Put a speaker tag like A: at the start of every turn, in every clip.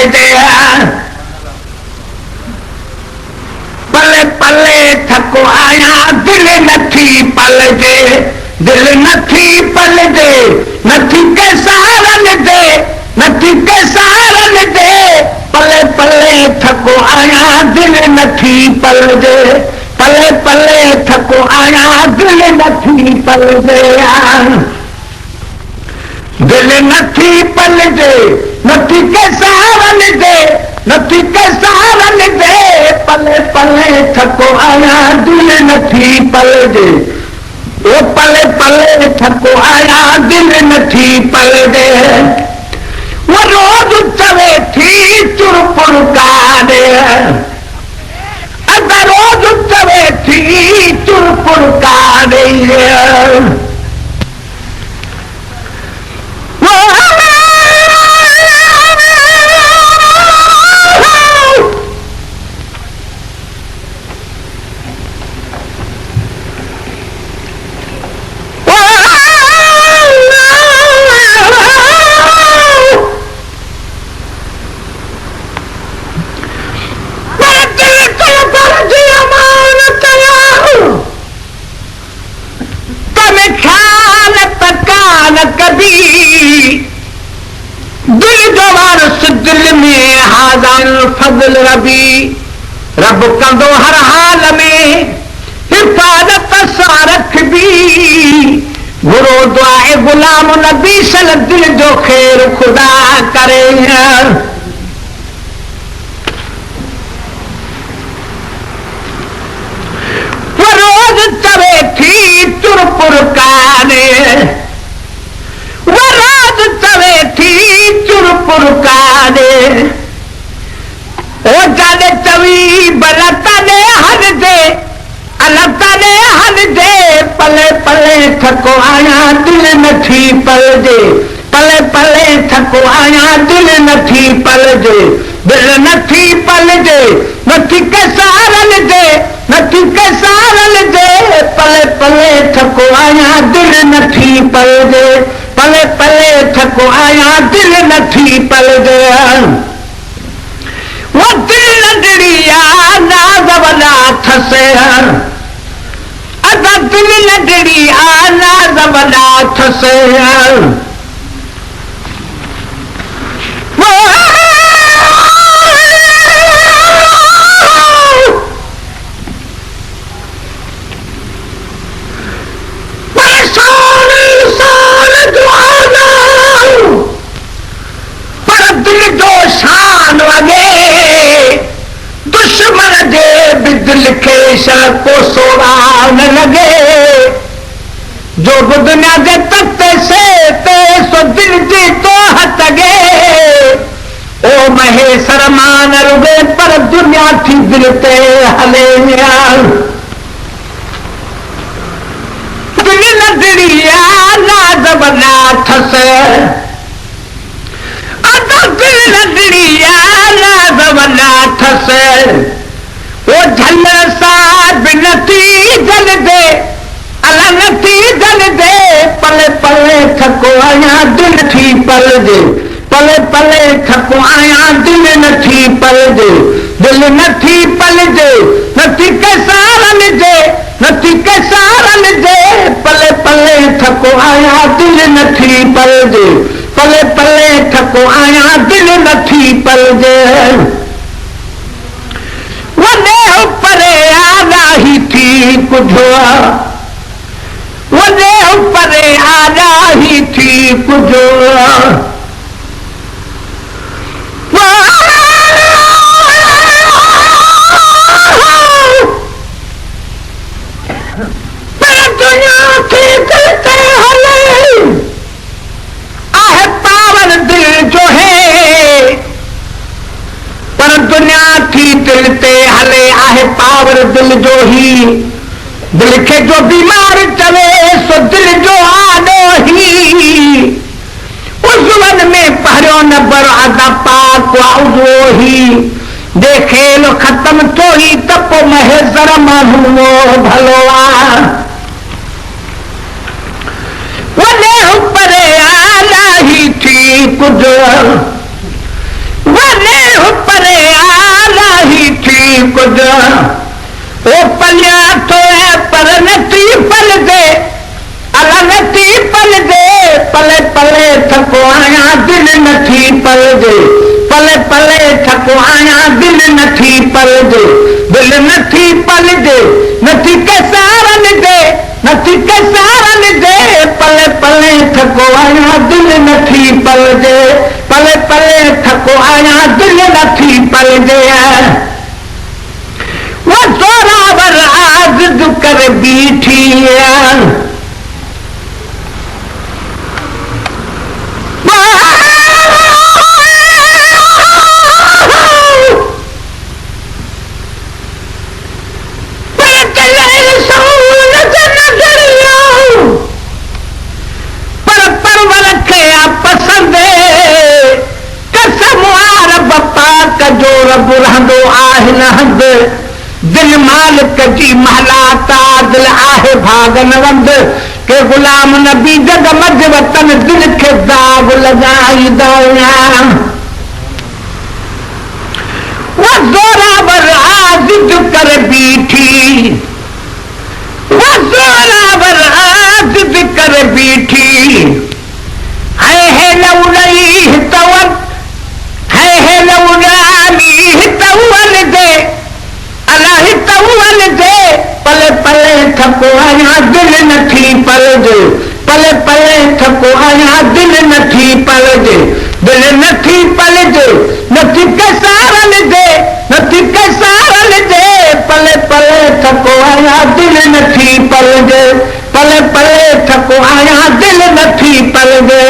A: दे पले पले थको आया दिल नथी पल दे दिल नथी पल दे नथी के सहारन दे नथी के सहारन दे पले पले थको आया दिल नथी पल दे पले पले थको आया दिल नथी पल दे दिल नथी पल दे नथी के सहारन दे नथी के सहारन दे पले पले थको आया दिल नथी पल दे ओ पले पले थको आया दिल नथी पल दे वो रोज चवे थी चुरपुर कारे अगर रोज चवे थी चुरपुर कारे फज़ल रबी रब कंदो हर हाल में हिफाज़त सां रखबी गुरो दुआए गुलाम नबी सल दिल जो ख़ैर खुदा करे वो रोज़ चवे थी चुरपुर काने वो रोज़ चवे थी चुरपुर काने ओ जाने चवी बलता ने हर दे अलता ने हर दे पले पले थको आया दिल नथी पल दे पले पले थको आया दिल नथी पल दे दिल नथी पल दे नथी के सहारन दे नथी के सहारन दे पले पले थको आया दिल नथी पल दे पले पले थको आया दिल नथी पल दे वो दिल नडड़िया नाज़वला थसे अदा दिल नडड़िया नाज़वला थसे पर दिल जो शान वगे दुश्मन दे भी दिल के शर को सोड़ा न लगे जो दुनिया के तख्ते से ते सो दिल जी तो हटगे ओ महेश्वर मान रुगे पर दुनिया थी दिल ते हले दिल नदरिया नाज़वला थसे दिल नदरिया नाज़वला थसे वो झल्लर सा बिनती जल दे अला नथी जल दे पले पले थको आया दिल थी पल दे पले पले थको आया दिल नथी पल दे दिल नथी पल दे नथी के सहारन दे नथी के सहारन दे पले पले थको आया दिल नथी पल दे पले पले थको आया दिल नथी पल दे वने परे आला ही थी कुझो वने परे आला ही थी कुझो दिल ते हले आहे पावर दिल जो ही दिल के जो बीमार चवे सो दिल जो आडो ही उस में पहरियों नंबर आदा पाक वो ही देखे लो खत्म तो ही तपो महेश्वर मानू भलोआ वने परे आला ही थी कुछ वने कुछ वो पलिया तो है पर नथी पल दे अला नथी पल दे पले पले थको आया दिल नथी पल दे पले पले थको आया दिल नथी पल दे दिल नथी पल दे नथी कैसारन दे नथी कैसारन दे पले पले थको आया दिल नथी पल दे पले पले थको आया दिल नथी पल दे वो जोरावर आज़ कर बीठी दिल मालिक जी महलात दिल आहे भागन वंद के गुलाम नबी जग मज वतन दिल के दाग लगाई दया वो जोरावर आज़ कर बीठी वो जोरावर आज़ कर बीठी है लौलई तवन है लौलानी तवन दे अल्लाह तवन दे पले पले थको आया दिल नथी पल दे पले पले थको आया दिल नथी पल दे दिल नथी पल दे नथी कैसारन दे नथी कैसारन दे पले पले थको आया दिल नथी पल दे पले पले थको आया दिल नथी पल दे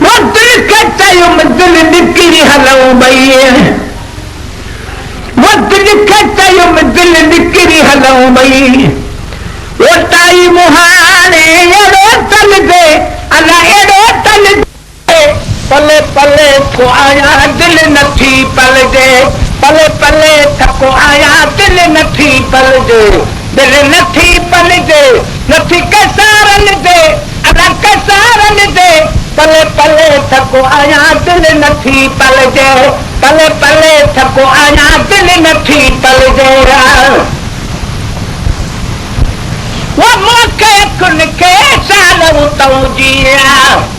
A: वो दिल के चयुम दिल निकिरी हलऊं भई वो दिल के चयुम दिल निकिरी हलऊं भई वो ताई मुहाने एड़ो तल दे अला एड़ो तल दे पले पले थको आया दिल नथी पल दे पले पले थको आया दिल नथी पल दे दिल नथी पल दे नथी कैसारन दे अला कैसारन दे पले पले थको आया दिल नथी पल दे पले पले थको आया दिल नथी पल दे वो मौके कुन के सालू तऊ जिया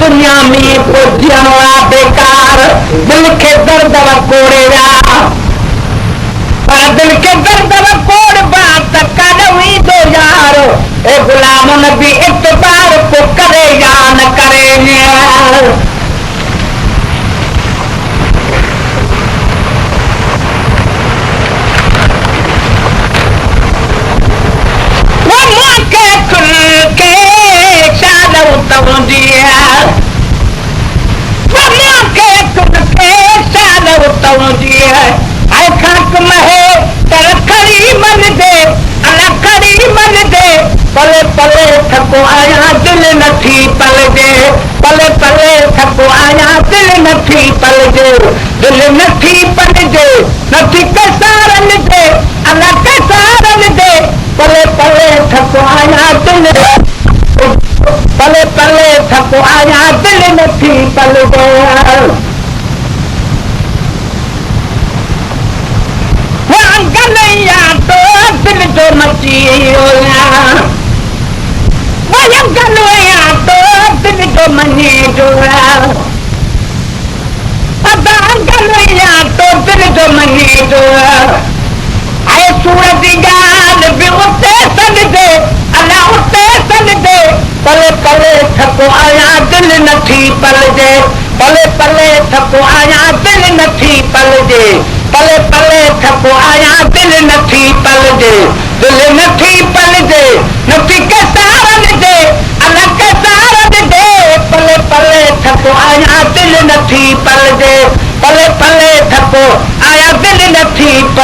A: दुनिया में पुजवा बेकार दिल के दर्द कोड़े पर दिल के दर्द कोड़ बात कदवी दो यार ए गुलाम नबी इतबार को करे या न करे वो मौके खुल के चालू तब दिया खाक महे तर खड़ी मन दे अला खड़ी मन दे पले पले थको आया दिल नथी पल दे पले पले थको आया दिल नथी पल दे दिल नथी पल दे नथी कैसारन दे अला कैसारन दे पले पले थको आया दिल पले पले थको आया दिल नथी पल दे गलैया तो दिल जो मची गलैया तो दिल जो मनी जोड़ा गलैया तो दिल जो मनी जोड़ा आए सूरज गाल भी उते सन दे अला उते सन दे पले पले थको आया दिल नथी पल दे पले पले थको आया दिल नथी पल दे पले पले थको आया दिल नथी पल दे दिल नथी पल दे नथी कैसारन दे अला नथी पलजे पले पले थको आया दिल नथी पल